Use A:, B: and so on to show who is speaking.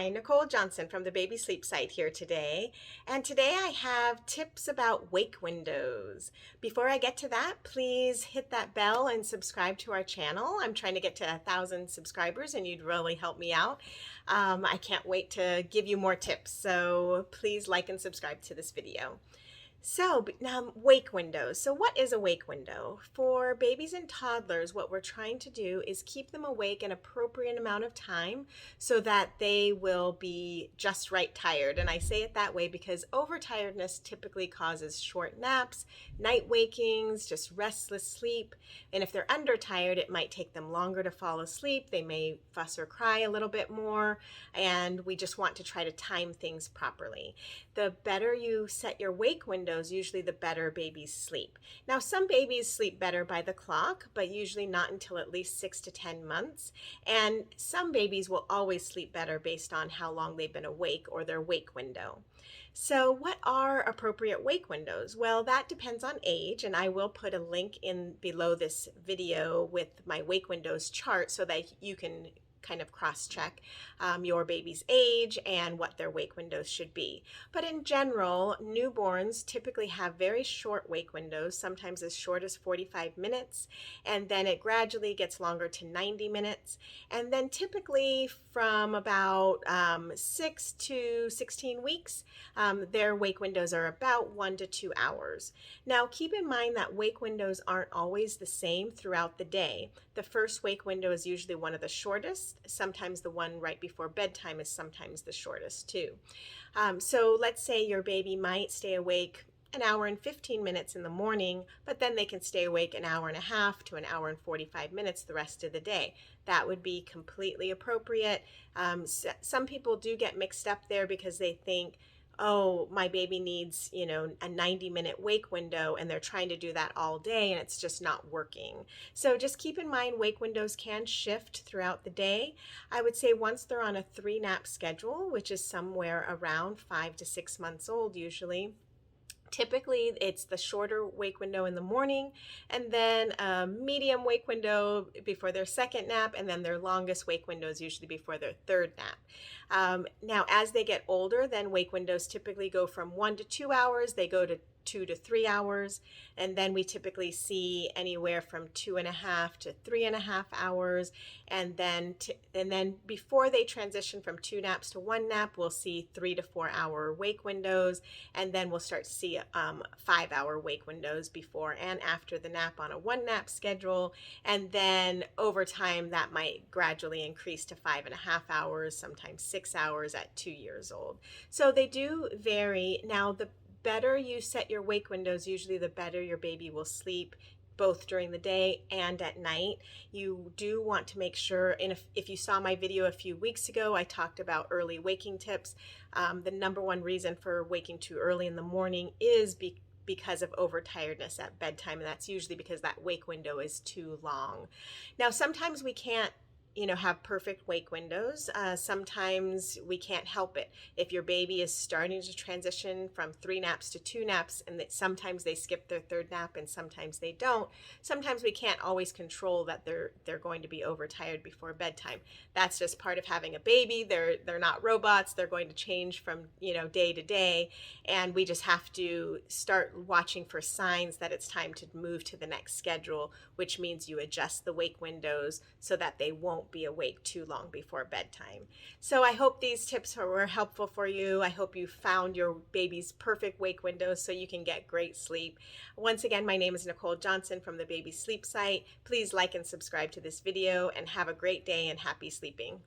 A: Hi, Nicole Johnson from the Baby Sleep site here today. And today I have tips about wake windows. Before I get to that, please hit that bell and subscribe to our channel. I'm trying to get to 1,000 subscribers and you'd really help me out. I can't wait to give you more tips, so please like and subscribe to this video. So now wake windows. So what is a wake window? For babies and toddlers, what we're trying to do is keep them awake an appropriate amount of time so that they will be just right tired. And I say it that way because overtiredness typically causes short naps, night wakings, just restless sleep. And if they're undertired, it might take them longer to fall asleep. They may fuss or cry a little bit more, and we just want to try to time things properly. The better you set your wake windows, usually the better babies sleep. Now, some babies sleep better by the clock, but usually not until at least 6 to 10 months. And some babies will always sleep better based on how long they've been awake or their wake window. So what are appropriate wake windows? Well, that depends on age, and I will put a link in below this video with my wake windows chart so that you can kind of cross-check your baby's age and what their wake windows should be. But in general, newborns typically have very short wake windows, sometimes as short as 45 minutes, and then it gradually gets longer to 90 minutes. And then typically from about 6 to 16 weeks, their wake windows are about 1 to 2 hours. Now, keep in mind that wake windows aren't always the same throughout the day. The first wake window is usually one of the shortest. Sometimes the one right before bedtime is sometimes the shortest too. So let's say your baby might stay awake an hour and 15 minutes in the morning, but then they can stay awake an hour and a half to an hour and 45 minutes the rest of the day. That would be completely appropriate. Some people do get mixed up there because they think, oh, my baby needs, a 90-minute wake window, and they're trying to do that all day and it's just not working. So just keep in mind wake windows can shift throughout the day. I would say once they're on a 3-nap schedule, which is somewhere around 5 to 6 months old usually, typically it's the shorter wake window in the morning, and then a medium wake window before their second nap, and then their longest wake window is usually before their third nap. Now, as they get older, then wake windows typically go from 1 to 2 hours. They go to 2 to 3 hours, and then we typically see anywhere from 2.5 to 3.5 hours, and then before they transition from 2 naps to 1 nap, we'll see 3 to 4 hour wake windows, and then we'll start to see 5-hour wake windows before and after the nap on a 1-nap schedule, and then over time that might gradually increase to 5.5 hours, sometimes 6 hours at 2 years old. So they do vary. Now, the better you set your wake windows, usually the better your baby will sleep, both during the day and at night. You do want to make sure, and if you saw my video a few weeks ago, I talked about early waking tips. The number one reason for waking too early in the morning is because of overtiredness at bedtime, and that's usually because that wake window is too long. Now, sometimes we can't have perfect wake windows. Sometimes we can't help it. If your baby is starting to transition from 3 naps to 2 naps, and that sometimes they skip their 3rd nap and sometimes they don't, sometimes we can't always control that they're going to be overtired before bedtime. That's just part of having a baby. They're not robots. They're going to change from day to day, and we just have to start watching for signs that it's time to move to the next schedule, which means you adjust the wake windows so that they won't be awake too long before bedtime. So I hope these tips were helpful for you. I hope you found your baby's perfect wake window so you can get great sleep. Once again, my name is Nicole Johnson from the Baby Sleep site. Please like and subscribe to this video, and have a great day and happy sleeping.